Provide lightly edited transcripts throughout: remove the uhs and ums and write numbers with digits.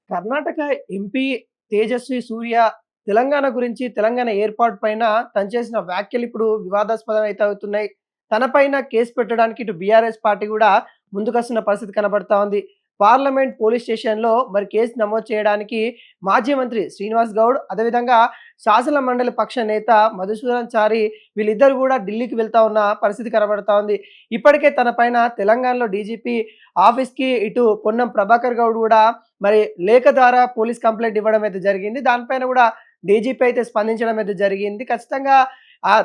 Karnataka MP Tejaswi సూర్య తెలంగాణ గురించి, తెలంగాణ ఏర్పాటు పైన తను చేసిన వ్యాఖ్యలు ఇప్పుడు వివాదాస్పదం అయితే అవుతున్నాయి. తన పైన కేసు పెట్టడానికి ఇటు బీఆర్ఎస్ పార్టీ గూడా ముందుకొస్తున్న పరిస్థితి కనబడతా ఉంది. పార్లమెంట్ పోలీస్ స్టేషన్‌లో మరి కేసు నమోదు చేయడానికి మాజీ మంత్రి శ్రీనివాస్ గౌడ్, అదేవిధంగా శాసన మండలి పక్ష నేత మధుసూదన్ చారి వీళ్ళిద్దరూ గూడా ఢిల్లీకి వెళ్తా ఉన్న పరిస్థితి కనబడతా ఉంది. ఇప్పటికే తన పైన తెలంగాణలో డీజీపీ ఆఫీస్‌కి ఇటు పొన్నం ప్రభాకర్ గౌడ్ గూడా మరి లేఖ ద్వారా పోలీస్ కంప్లెయింట్ ఇవ్వడం అయితే జరిగింది. దానిపైన గూడా డీజీపీ అయితే స్పందించడం అయితే జరిగింది. ఖచ్చితంగా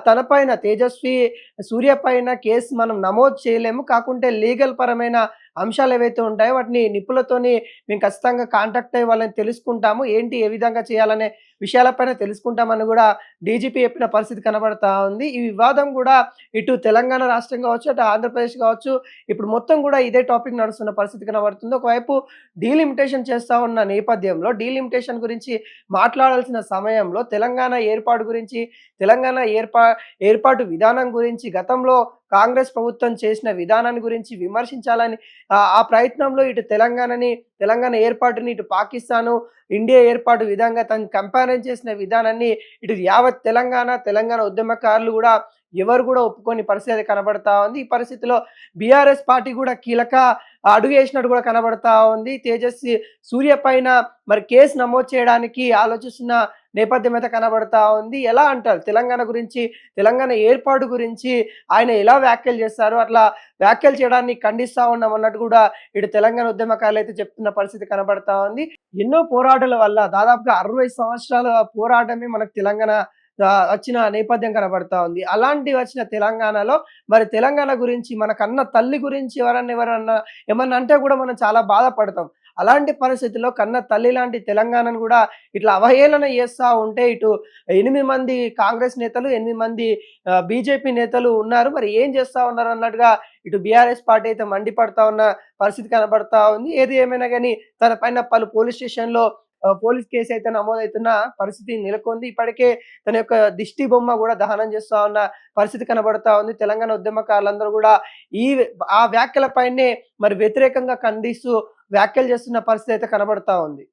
తన పైన తేజస్వి సూర్య పైన కేసు మనం నమోదు చేయలేము. కాకుంటే లీగల్ పరమైన అంశాలు ఏవైతే ఉంటాయో వాటిని నిపుణులతోని మేము ఖచ్చితంగా కాంటాక్ట్ అయ్యి వాళ్ళని తెలుసుకుంటాము. ఏంటి ఏ విధంగా చేయాలనే విషయాలపైన తెలుసుకుంటామని గూడా డీజీపీ చెప్పిన పరిస్థితి కనబడతా ఉంది. ఈ వివాదం గూడా ఇటు తెలంగాణ రాష్ట్రం కావచ్చు, అటు ఆంధ్రప్రదేశ్ కావచ్చు, ఇప్పుడు మొత్తం గూడా ఇదే టాపిక్ నడుస్తున్న పరిస్థితి కనబడుతుంది. ఒకవైపు డీలిమిటేషన్ చేస్తా ఉన్న నేపథ్యంలో డీలిమిటేషన్ గురించి మాట్లాడాల్సిన సమయంలో తెలంగాణ ఏర్పాటు గురించి, తెలంగాణ ఏర్పాటు విధానం గురించి, గతంలో కాంగ్రెస్ ప్రభుత్వం చేసిన విధానాన్ని గురించి విమర్శించాలని ఆ ప్రయత్నంలో ఇటు తెలంగాణ ఏర్పాటుని ఇటు పాకిస్తాను, ఇండియా ఏర్పాటు విధంగా తను కంపారిజన్ చేసిన విధానాన్ని ఇటు యావత్ తెలంగాణ ఉద్యమకారులు గూడా ఎవరు గూడా ఒప్పుకోని పరిస్థితి కనబడతా ఉంది. ఈ పరిస్థితిలో బీఆర్ఎస్ పార్టీ గూడా కీలక అడుగేసినట్టు గూడా కనబడతా ఉంది. తేజస్వి సూర్య పైన మరి కేసు నమోదు చేయడానికి ఆలోచిస్తున్న నేపథ్యం అయితే కనబడతా ఉంది. ఎలా అంటారు తెలంగాణ గురించి, తెలంగాణ ఏర్పాటు గురించి ఆయన ఎలా వ్యాఖ్యలు చేస్తారు? అట్లా వ్యాఖ్యలు చేయడాన్ని ఖండిస్తా ఉన్నాం అన్నట్టు కూడా ఇటు తెలంగాణ ఉద్యమకారులు అయితే చెప్తున్న పరిస్థితి కనబడతా ఉంది. ఎన్నో పోరాటాల వల్ల దాదాపుగా 60 సంవత్సరాల పోరాటమే మనకు తెలంగాణ వచ్చిన నేపథ్యం కనబడతా ఉంది. అలాంటి వచ్చిన తెలంగాణలో మరి తెలంగాణ గురించి మన కన్న తల్లి గురించి ఎవరన్నా ఏమన్నా అంటే కూడా మనం చాలా బాధపడతాం. అలాంటి పరిస్థితుల్లో కన్న తల్లి లాంటి తెలంగాణను కూడా ఇట్లా అవహేళన చేస్తా ఉంటే ఇటు 8 మంది కాంగ్రెస్ నేతలు, 8 మంది బీజేపీ నేతలు ఉన్నారు. మరి ఏం చేస్తా ఉన్నారు అన్నట్టుగా ఇటు బీఆర్ఎస్ పార్టీ అయితే మండిపడతా ఉన్న పరిస్థితి కనబడతా ఉంది. ఏది ఏమైనా గానీ తన పైన పలు పోలీస్ స్టేషన్‌లో పోలీస్ కేసు అయితే నమోదవుతున్న పరిస్థితి నెలకొంది. ఇప్పటికే తన యొక్క దిష్టి బొమ్మ గూడా దహనం చేస్తా ఉన్న పరిస్థితి కనబడతా ఉంది. తెలంగాణ ఉద్యమకారులందరూ గూడా ఈ ఆ వ్యాఖ్యల పైనే మరి వ్యతిరేకంగా ఖండిస్తూ వ్యాఖ్యలు చేస్తున్న పరిస్థితి అయితే కనబడతా ఉంది.